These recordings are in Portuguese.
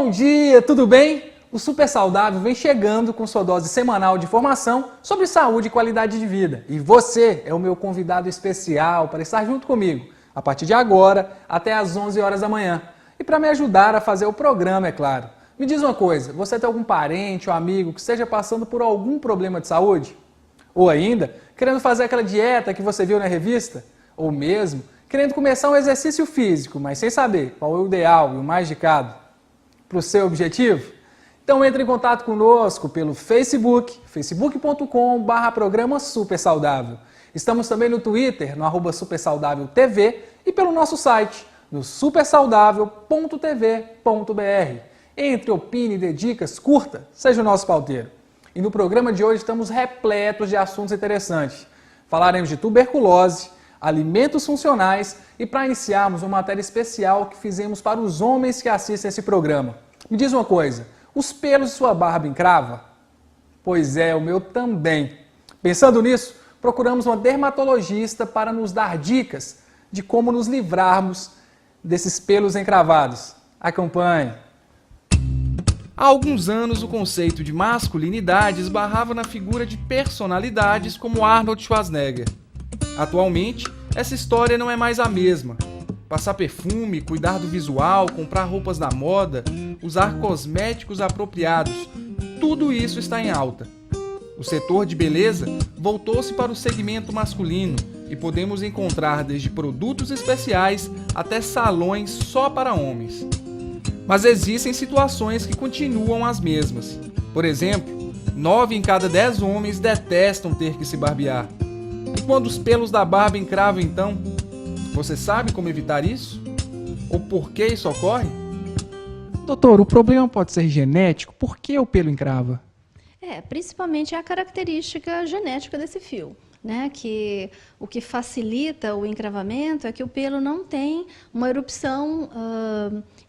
Bom dia, tudo bem? O Super Saudável vem chegando com sua dose semanal de informação sobre saúde e qualidade de vida. E você é o meu convidado especial para estar junto comigo, a partir de agora até às 11 horas da manhã. E para me ajudar a fazer o programa, é claro. Me diz uma coisa, você tem algum parente ou amigo que esteja passando por algum problema de saúde? Ou ainda, querendo fazer aquela dieta que você viu na revista? Ou mesmo, querendo começar um exercício físico, mas sem saber qual é o ideal e o mais indicado para o seu objetivo? Então entre em contato conosco pelo Facebook, facebook.com/programa Super Saudável. Estamos também no Twitter, no @supersaudáveltv e pelo nosso site, no supersaudável.tv.br. Entre, opine e dê dicas, curta, seja o nosso pauteiro. E no programa de hoje estamos repletos de assuntos interessantes. Falaremos de tuberculose, alimentos funcionais e para iniciarmos uma matéria especial que fizemos para os homens que assistem esse programa. Me diz uma coisa, os pelos de sua barba encrava? Pois é, o meu também. Pensando nisso, procuramos uma dermatologista para nos dar dicas de como nos livrarmos desses pelos encravados. Acompanhe. Há alguns anos, o conceito de masculinidade esbarrava na figura de personalidades como Arnold Schwarzenegger. Atualmente, essa história não é mais a mesma. Passar perfume, cuidar do visual, comprar roupas da moda, usar cosméticos apropriados, tudo isso está em alta. O setor de beleza voltou-se para o segmento masculino e podemos encontrar desde produtos especiais até salões só para homens. Mas existem situações que continuam as mesmas. Por exemplo, 9 em cada 10 homens detestam ter que se barbear. E quando os pelos da barba encravam então? Você sabe como evitar isso? Ou por que isso ocorre? Doutor, o problema pode ser genético? Por que o pelo encrava? Principalmente é a característica genética desse fio, né? Que o que facilita o encravamento é que o pelo não tem uma erupção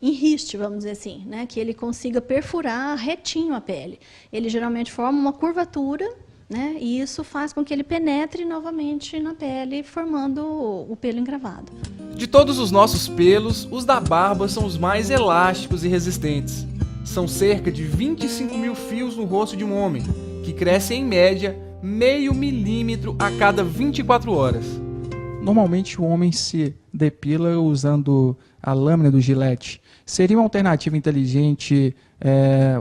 em riste, vamos dizer assim, né? Que ele consiga perfurar retinho a pele. Ele geralmente forma uma curvatura, né? E isso faz com que ele penetre novamente na pele, formando o pelo encravado. De todos os nossos pelos, os da barba são os mais elásticos e resistentes. São cerca de 25 mil fios no rosto de um homem, que crescem em média meio milímetro a cada 24 horas. Normalmente o homem se depila usando a lâmina do Gillette. Seria uma alternativa inteligente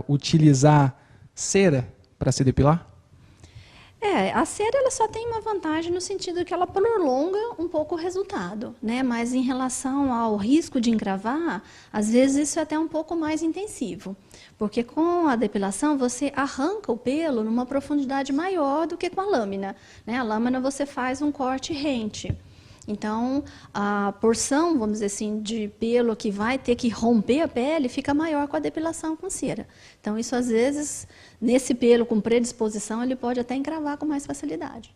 utilizar cera para se depilar? A cera ela só tem uma vantagem no sentido que ela prolonga um pouco o resultado, né? Mas em relação ao risco de encravar, às vezes isso é até um pouco mais intensivo, porque com a depilação você arranca o pelo numa profundidade maior do que com a lâmina, né? A lâmina você faz um corte rente. Então, a porção, vamos dizer assim, de pelo que vai ter que romper a pele fica maior com a depilação com cera. Então, isso às vezes, nesse pelo com predisposição, ele pode até encravar com mais facilidade.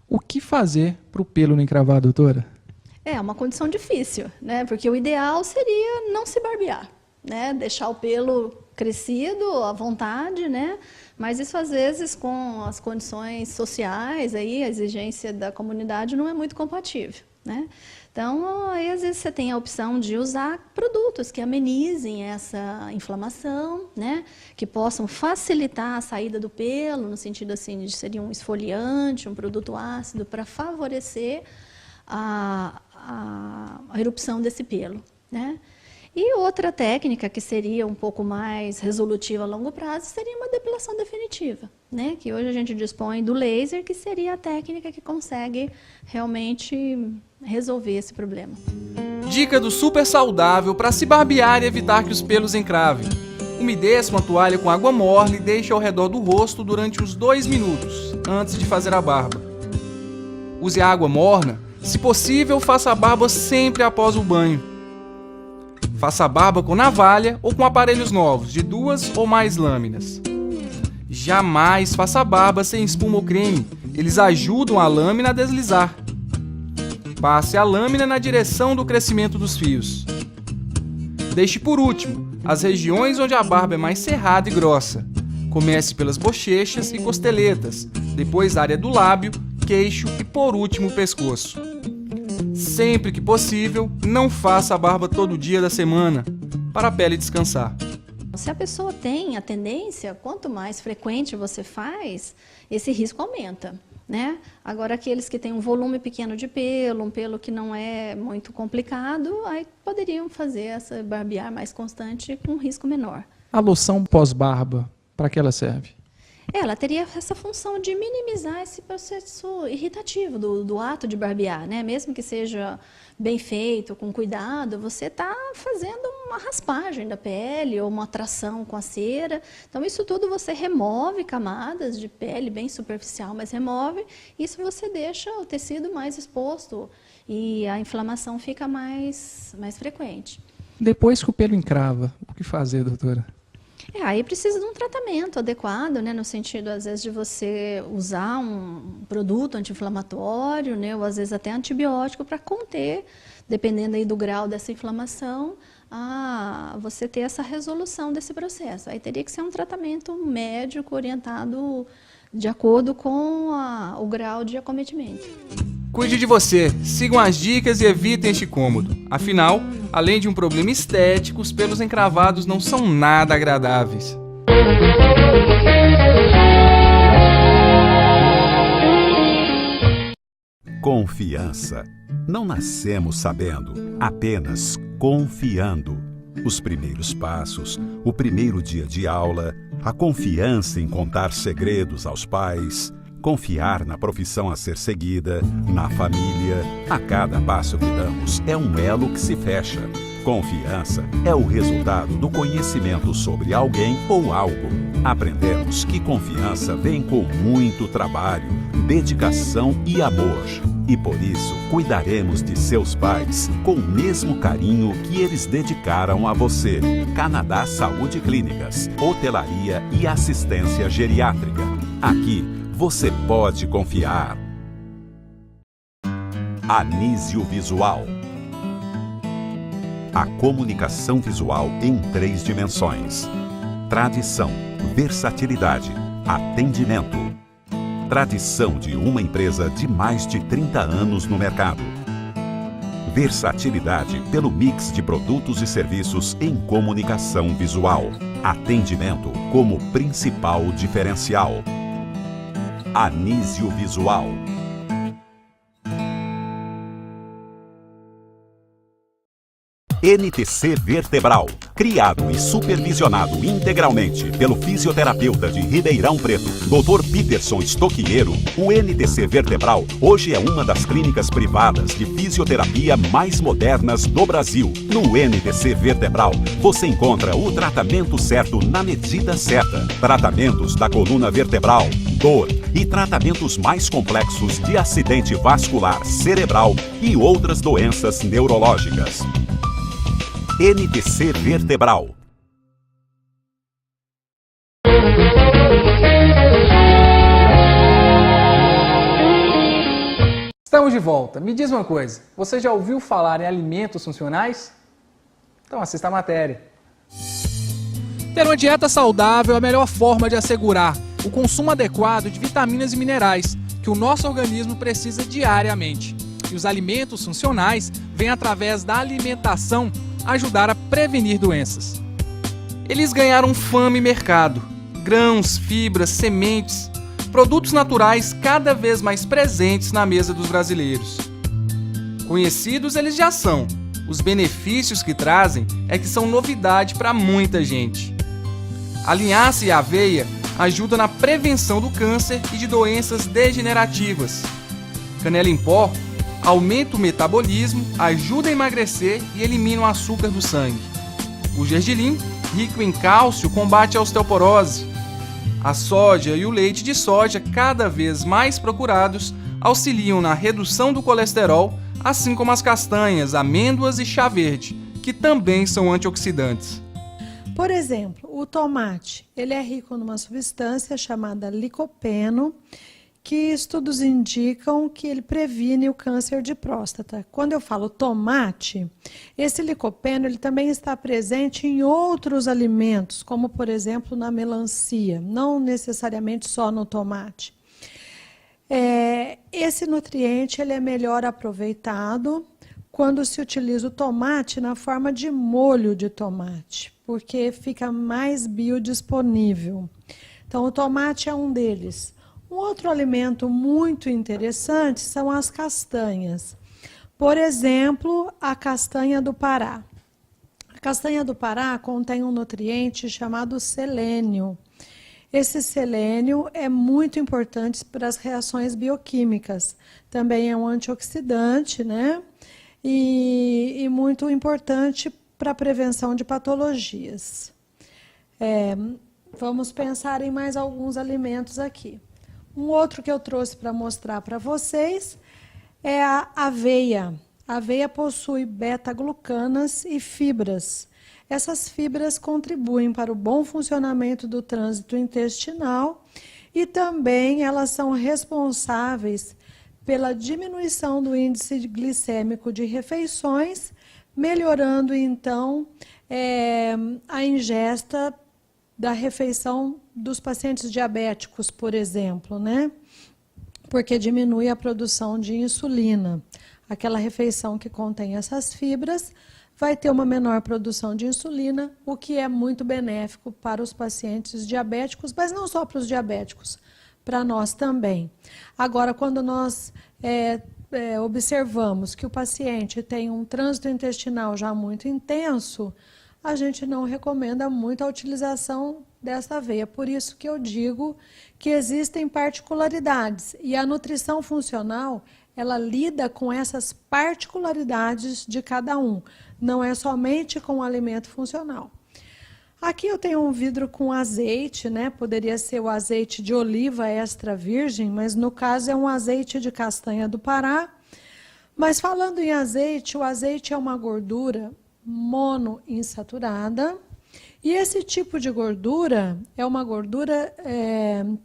O que fazer para o pelo não encravar, doutora? É uma condição difícil, né? Porque o ideal seria não se barbear, né? Deixar o pelo crescido à vontade, né? Mas isso às vezes com as condições sociais, aí, a exigência da comunidade não é muito compatível, né? Então, aí às vezes você tem a opção de usar produtos que amenizem essa inflamação, né? Que possam facilitar a saída do pelo, no sentido assim de seria um esfoliante, um produto ácido para favorecer a erupção desse pelo, né? E outra técnica que seria um pouco mais resolutiva a longo prazo seria uma depilação definitiva, né? Que hoje a gente dispõe do laser, que seria a técnica que consegue realmente resolver esse problema. Dica do Super Saudável para se barbear e evitar que os pelos encravem. Umedeça uma toalha com água morna e deixe ao redor do rosto durante uns 2 minutos, antes de fazer a barba. Use a água morna, se possível, faça a barba sempre após o banho. Faça a barba com navalha ou com aparelhos novos, de 2 ou mais lâminas. Jamais faça a barba sem espuma ou creme, eles ajudam a lâmina a deslizar. Passe a lâmina na direção do crescimento dos fios. Deixe por último as regiões onde a barba é mais cerrada e grossa. Comece pelas bochechas e costeletas, depois a área do lábio, queixo e por último o pescoço. Sempre que possível, não faça a barba todo dia da semana, para a pele descansar. Se a pessoa tem a tendência, quanto mais frequente você faz, esse risco aumenta, né? Agora, aqueles que têm um volume pequeno de pelo, um pelo que não é muito complicado, aí poderiam fazer essa barbear mais constante com um risco menor. A loção pós-barba, para que ela serve? Ela teria essa função de minimizar esse processo irritativo do ato de barbear, né? Mesmo que seja bem feito, com cuidado, você está fazendo uma raspagem da pele ou uma tração com a cera. Então, isso tudo você remove camadas de pele bem superficial, mas remove. Isso você deixa o tecido mais exposto e a inflamação fica mais frequente. Depois que o pelo encrava, o que fazer, doutora? Aí precisa de um tratamento adequado, né, no sentido, às vezes, de você usar um produto anti-inflamatório, né, ou às vezes até antibiótico para conter, dependendo aí do grau dessa inflamação, você ter essa resolução desse processo. Aí teria que ser um tratamento médico orientado de acordo com o grau de acometimento. Cuide de você, sigam as dicas e evitem este incômodo. Afinal, além de um problema estético, os pelos encravados não são nada agradáveis. Confiança. Não nascemos sabendo, apenas confiando. Os primeiros passos, o primeiro dia de aula, a confiança em contar segredos aos pais, confiar na profissão a ser seguida, na família. A cada passo que damos é um elo que se fecha. Confiança é o resultado do conhecimento sobre alguém ou algo. Aprendemos que confiança vem com muito trabalho, dedicação e amor. E por isso cuidaremos de seus pais com o mesmo carinho que eles dedicaram a você. Canadá Saúde Clínicas, hotelaria e assistência geriátrica. Aqui você pode confiar. Anísio Visual. A comunicação visual em 3 dimensões. Tradição, versatilidade, atendimento. Tradição de uma empresa de mais de 30 anos no mercado. Versatilidade pelo mix de produtos e serviços em comunicação visual. Atendimento como principal diferencial. Anísio Visual. NTC Vertebral, criado e supervisionado integralmente pelo fisioterapeuta de Ribeirão Preto, Dr. Peterson Stoqueiro, o NTC Vertebral hoje é uma das clínicas privadas de fisioterapia mais modernas do Brasil. No NTC Vertebral, você encontra o tratamento certo na medida certa, tratamentos da coluna vertebral, dor e tratamentos mais complexos de acidente vascular cerebral e outras doenças neurológicas. NTC Vertebral. Estamos de volta. Me diz uma coisa, você já ouviu falar em alimentos funcionais? Então assista a matéria. Ter uma dieta saudável é a melhor forma de assegurar o consumo adequado de vitaminas e minerais que o nosso organismo precisa diariamente. E os alimentos funcionais vêm através da alimentação ajudar a prevenir doenças. Eles ganharam fama e mercado. Grãos, fibras, sementes, produtos naturais cada vez mais presentes na mesa dos brasileiros. Conhecidos eles já são. Os benefícios que trazem é que são novidade para muita gente. A linhaça e a aveia ajudam na prevenção do câncer e de doenças degenerativas. Canela em pó aumenta o metabolismo, ajuda a emagrecer e elimina o açúcar do sangue. O gergelim, rico em cálcio, combate a osteoporose. A soja e o leite de soja, cada vez mais procurados, auxiliam na redução do colesterol, assim como as castanhas, amêndoas e chá verde, que também são antioxidantes. Por exemplo, o tomate, ele é rico numa substância chamada licopeno, que estudos indicam que ele previne o câncer de próstata. Quando eu falo tomate, esse licopeno ele também está presente em outros alimentos, como por exemplo na melancia, não necessariamente só no tomate. Esse nutriente ele é melhor aproveitado quando se utiliza o tomate na forma de molho de tomate, porque fica mais biodisponível. Então, o tomate é um deles. Um outro alimento muito interessante são as castanhas. Por exemplo, a castanha do Pará. A castanha do Pará contém um nutriente chamado selênio. Esse selênio é muito importante para as reações bioquímicas. Também é um antioxidante, né? E muito importante para a prevenção de patologias. Vamos pensar em mais alguns alimentos aqui. Um outro que eu trouxe para mostrar para vocês é a aveia. A aveia possui beta-glucanas e fibras. Essas fibras contribuem para o bom funcionamento do trânsito intestinal e também elas são responsáveis pela diminuição do índice glicêmico de refeições, melhorando então a ingesta da refeição dos pacientes diabéticos, por exemplo, né? Porque diminui a produção de insulina. Aquela refeição que contém essas fibras vai ter uma menor produção de insulina, o que é muito benéfico para os pacientes diabéticos, mas não só para os diabéticos, para nós também. Agora, quando nós observamos que o paciente tem um trânsito intestinal já muito intenso, a gente não recomenda muito a utilização dessa aveia. Por isso que eu digo que existem particularidades e a nutrição funcional, ela lida com essas particularidades de cada um, não é somente com o alimento funcional. Aqui eu tenho um vidro com azeite, né? Poderia ser o azeite de oliva extra virgem, mas no caso é um azeite de castanha do Pará. Mas falando em azeite, o azeite é uma gordura monoinsaturada, e esse tipo de gordura é uma gordura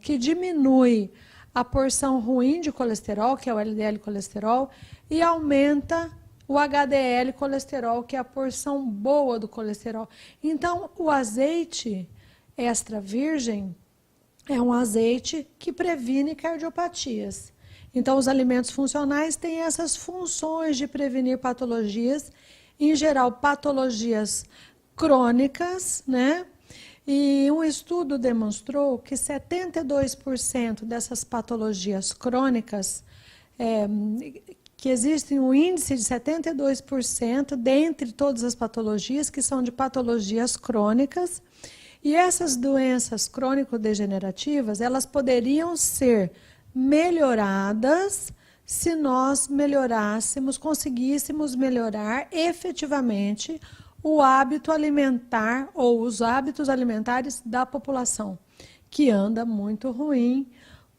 que diminui a porção ruim de colesterol, que é o LDL colesterol, e aumenta o HDL colesterol, que é a porção boa do colesterol. Então, o azeite extra virgem é um azeite que previne cardiopatias. Então, os alimentos funcionais têm essas funções de prevenir patologias, em geral, patologias crônicas, né? E um estudo demonstrou que 72% dessas patologias crônicas, que existem um índice de 72% dentre todas as patologias, que são de patologias crônicas, e essas doenças crônico-degenerativas, elas poderiam ser melhoradas se nós conseguíssemos melhorar efetivamente o hábito alimentar ou os hábitos alimentares da população, que anda muito ruim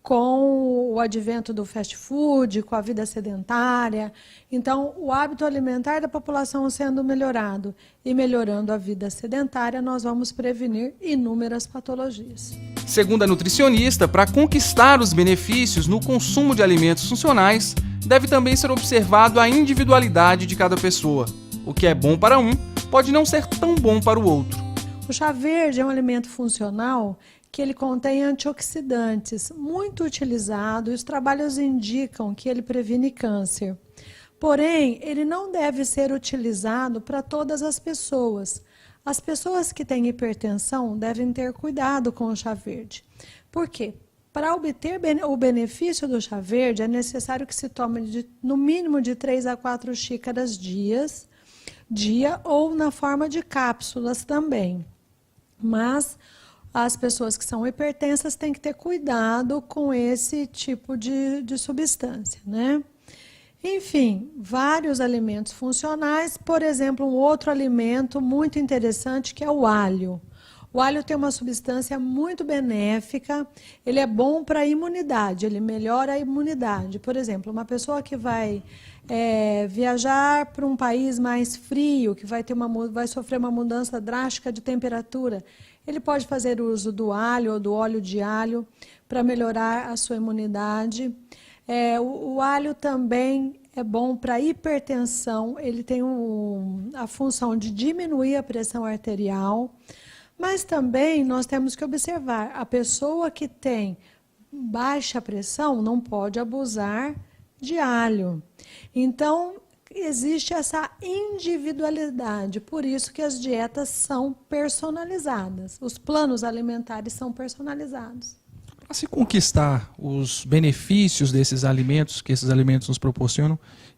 com o advento do fast food, com a vida sedentária. Então, o hábito alimentar da população sendo melhorado e melhorando a vida sedentária, nós vamos prevenir inúmeras patologias. Segundo a nutricionista, para conquistar os benefícios no consumo de alimentos funcionais, deve também ser observado a individualidade de cada pessoa. O que é bom para um pode não ser tão bom para o outro. O chá verde é um alimento funcional que ele contém antioxidantes, muito utilizado, e os trabalhos indicam que ele previne câncer. Porém, ele não deve ser utilizado para todas as pessoas. As pessoas que têm hipertensão devem ter cuidado com o chá verde. Por quê? Para obter o benefício do chá verde, é necessário que se tome no mínimo de 3 a 4 xícaras dia ou na forma de cápsulas também. Mas as pessoas que são hipertensas têm que ter cuidado com esse tipo de substância, né? Enfim, vários alimentos funcionais, por exemplo, um outro alimento muito interessante que é o alho. O alho tem uma substância muito benéfica, ele é bom para a imunidade, ele melhora a imunidade. Por exemplo, uma pessoa que vai viajar para um país mais frio, que vai sofrer uma mudança drástica de temperatura, ele pode fazer uso do alho ou do óleo de alho para melhorar a sua imunidade. O alho também é bom para hipertensão, ele tem a função de diminuir a pressão arterial. Mas também nós temos que observar, a pessoa que tem baixa pressão não pode abusar de alho. Então, existe essa individualidade, por isso que as dietas são personalizadas, os planos alimentares são personalizados. Para se conquistar os benefícios desses alimentos, que esses alimentos nos proporcionam,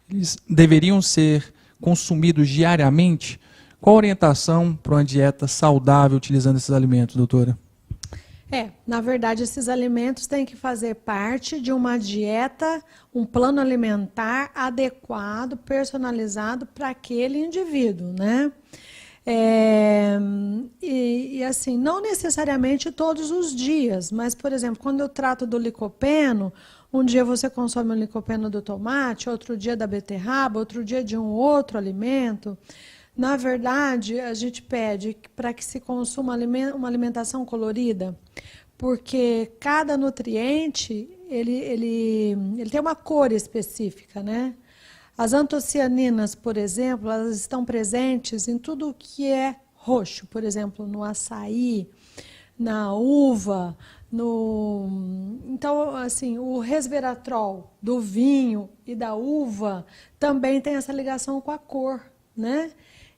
eles deveriam ser consumidos diariamente? Qual a orientação para uma dieta saudável utilizando esses alimentos, doutora? Na verdade, esses alimentos têm que fazer parte de uma dieta, um plano alimentar adequado, personalizado para aquele indivíduo, né? Assim, não necessariamente todos os dias, mas, por exemplo, quando eu trato do licopeno, um dia você consome o licopeno do tomate, outro dia da beterraba, outro dia de um outro alimento. Na verdade, a gente pede para que se consuma uma alimentação colorida, porque cada nutriente ele tem uma cor específica, né? As antocianinas, por exemplo, elas estão presentes em tudo o que é roxo, por exemplo, no açaí, na uva, Então, assim, o resveratrol do vinho e da uva também tem essa ligação com a cor, né?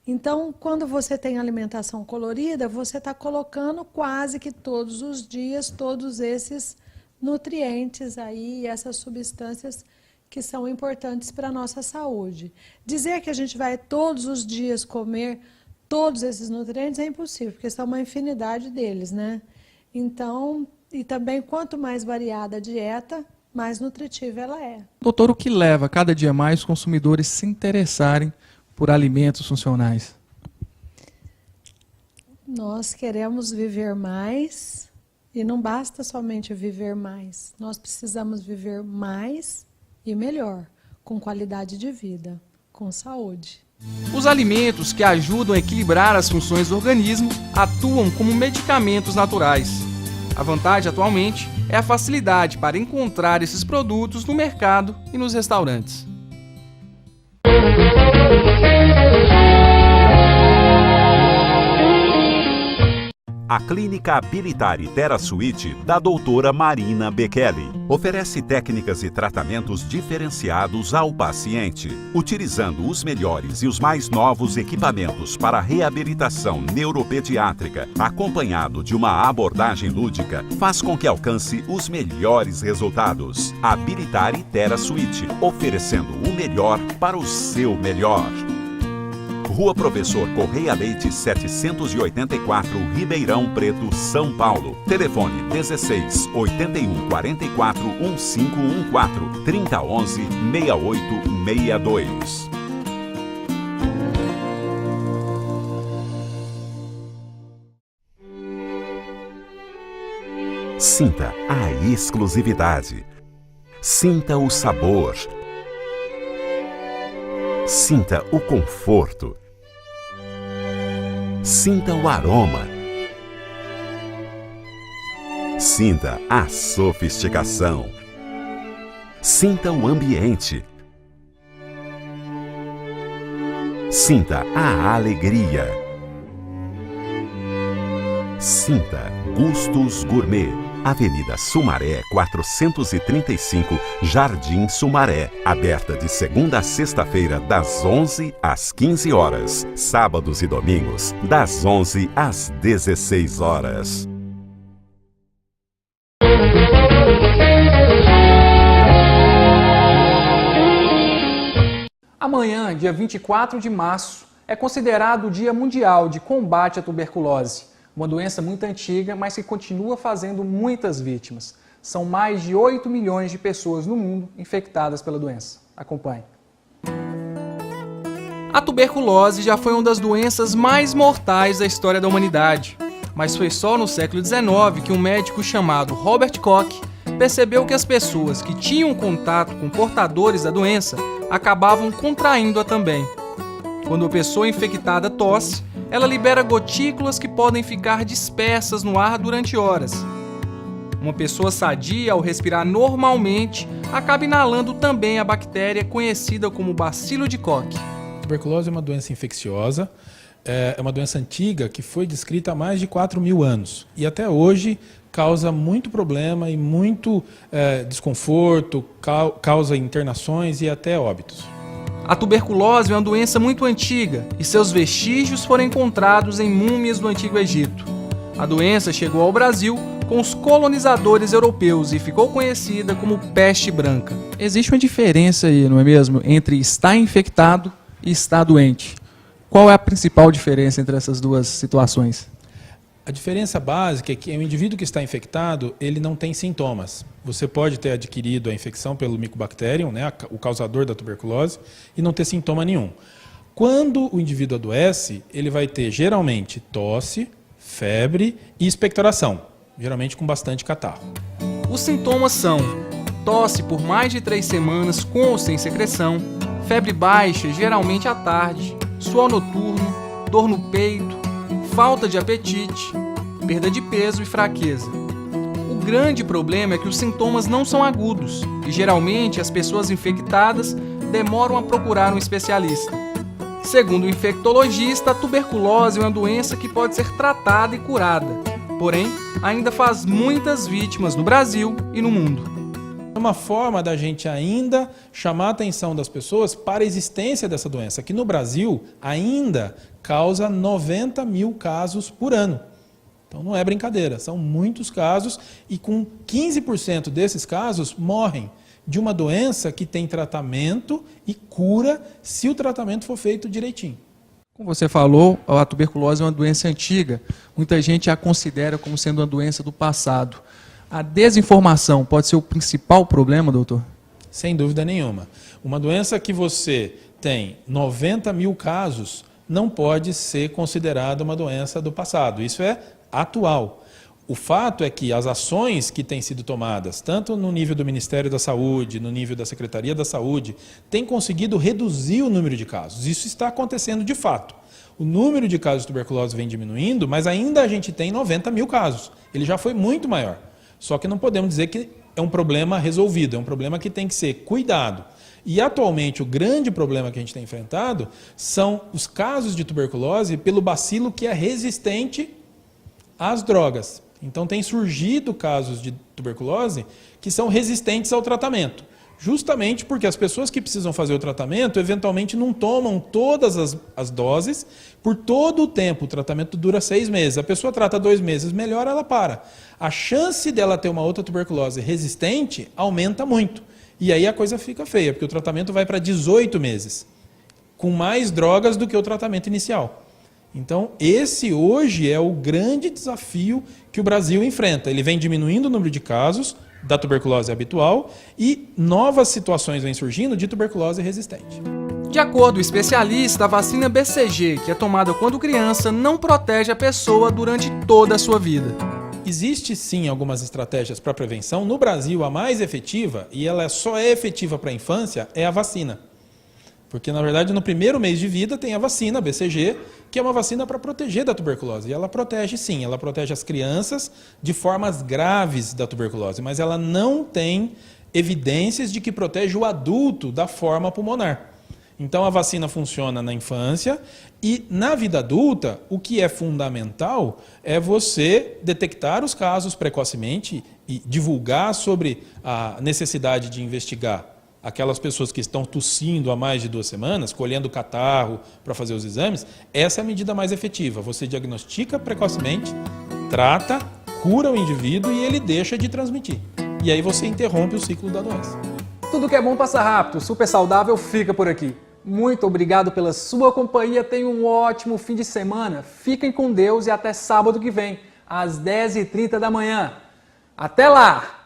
Então, quando você tem alimentação colorida, você está colocando quase que todos os dias todos esses nutrientes aí, essas substâncias que são importantes para a nossa saúde. Dizer que a gente vai todos os dias comer todos esses nutrientes é impossível, porque são uma infinidade deles, né? Então, e também quanto mais variada a dieta, mais nutritiva ela é. Doutor, o que leva cada dia mais os consumidores se interessarem por alimentos funcionais? Nós queremos viver mais e não basta somente viver mais. Nós precisamos viver mais e melhor, com qualidade de vida, com saúde. Os alimentos que ajudam a equilibrar as funções do organismo atuam como medicamentos naturais. A vantagem atualmente é a facilidade para encontrar esses produtos no mercado e nos restaurantes. A Clínica Habilitar e TheraSuite da doutora Marina Bekele oferece técnicas e tratamentos diferenciados ao paciente, utilizando os melhores e os mais novos equipamentos para reabilitação neuropediátrica, acompanhado de uma abordagem lúdica, faz com que alcance os melhores resultados. Habilitar e TheraSuite, oferecendo o melhor para o seu melhor. Rua Professor Correia Leite, 784, Ribeirão Preto, São Paulo. Telefone 16 81 44 1514 3011 6862. Sinta a exclusividade. Sinta o sabor. Sinta o conforto. Sinta o aroma. Sinta a sofisticação. Sinta o ambiente. Sinta a alegria. Sinta Gustos Gourmet. Avenida Sumaré 435, Jardim Sumaré. Aberta de segunda a sexta-feira, das 11 às 15 horas. Sábados e domingos, das 11 às 16 horas. Amanhã, dia 24 de março, é considerado o Dia Mundial de Combate à Tuberculose. Uma doença muito antiga, mas que continua fazendo muitas vítimas. São mais de 8 milhões de pessoas no mundo infectadas pela doença. Acompanhe. A tuberculose já foi uma das doenças mais mortais da história da humanidade. Mas foi só no século XIX que um médico chamado Robert Koch percebeu que as pessoas que tinham contato com portadores da doença acabavam contraindo-a também. Quando a pessoa infectada tosse, ela libera gotículas que podem ficar dispersas no ar durante horas. Uma pessoa sadia, ao respirar normalmente, acaba inalando também a bactéria conhecida como bacilo de Koch. A tuberculose é uma doença infecciosa, é uma doença antiga que foi descrita há mais de 4.000 anos. E até hoje causa muito problema e muito desconforto, causa internações e até óbitos. A tuberculose é uma doença muito antiga e seus vestígios foram encontrados em múmias do Antigo Egito. A doença chegou ao Brasil com os colonizadores europeus e ficou conhecida como peste branca. Existe uma diferença aí, não é mesmo, entre estar infectado e estar doente. Qual é a principal diferença entre essas duas situações? A diferença básica é que o indivíduo que está infectado, ele não tem sintomas. Você pode ter adquirido a infecção pelo Mycobacterium, né, o causador da tuberculose, e não ter sintoma nenhum. Quando o indivíduo adoece, ele vai ter geralmente tosse, febre e expectoração, geralmente com bastante catarro. Os sintomas são tosse por mais de 3 semanas com ou sem secreção, febre baixa, geralmente à tarde, suor noturno, dor no peito, falta de apetite, perda de peso e fraqueza. O grande problema é que os sintomas não são agudos e geralmente as pessoas infectadas demoram a procurar um especialista. Segundo o infectologista, a tuberculose é uma doença que pode ser tratada e curada, porém, ainda faz muitas vítimas no Brasil e no mundo. É uma forma da gente ainda chamar a atenção das pessoas para a existência dessa doença, que no Brasil ainda causa 90 mil casos por ano. Então não é brincadeira, são muitos casos e com 15% desses casos morrem de uma doença que tem tratamento e cura se o tratamento for feito direitinho. Como você falou, a tuberculose é uma doença antiga. Muita gente a considera como sendo uma doença do passado. A desinformação pode ser o principal problema, doutor? Sem dúvida nenhuma. Uma doença que você tem 90 mil casos não pode ser considerada uma doença do passado. Isso é atual. O fato é que as ações que têm sido tomadas, tanto no nível do Ministério da Saúde, no nível da Secretaria da Saúde, têm conseguido reduzir o número de casos. Isso está acontecendo de fato. O número de casos de tuberculose vem diminuindo, mas ainda a gente tem 90 mil casos. Ele já foi muito maior. Só que não podemos dizer que é um problema resolvido, é um problema que tem que ser cuidado. E atualmente o grande problema que a gente tem enfrentado são os casos de tuberculose pelo bacilo que é resistente às drogas. Então tem surgido casos de tuberculose que são resistentes ao tratamento, justamente porque as pessoas que precisam fazer o tratamento eventualmente não tomam todas as doses por todo o tempo. O tratamento dura 6 meses, a pessoa trata 2 meses, melhora, ela para. A chance dela ter uma outra tuberculose resistente aumenta muito. E aí a coisa fica feia, porque o tratamento vai para 18 meses, com mais drogas do que o tratamento inicial. Então, esse hoje é o grande desafio que o Brasil enfrenta. Ele vem diminuindo o número de casos da tuberculose habitual e novas situações vêm surgindo de tuberculose resistente. De acordo com o especialista, a vacina BCG, que é tomada quando criança, não protege a pessoa durante toda a sua vida. Existe sim algumas estratégias para prevenção. No Brasil, a mais efetiva, e ela só é efetiva para a infância, é a vacina. Porque, na verdade, no primeiro mês de vida tem a vacina BCG, que é uma vacina para proteger da tuberculose. E ela protege, sim, ela protege as crianças de formas graves da tuberculose, mas ela não tem evidências de que protege o adulto da forma pulmonar. Então, a vacina funciona na infância e, na vida adulta, o que é fundamental é você detectar os casos precocemente e divulgar sobre a necessidade de investigar aquelas pessoas que estão tossindo há mais de 2 semanas, colhendo catarro para fazer os exames. Essa é a medida mais efetiva. Você diagnostica precocemente, trata, cura o indivíduo e ele deixa de transmitir. E aí você interrompe o ciclo da doença. Tudo que é bom passa rápido, Super Saudável fica por aqui. Muito obrigado pela sua companhia, tenha um ótimo fim de semana. Fiquem com Deus e até sábado que vem, às 10h30 da manhã. Até lá!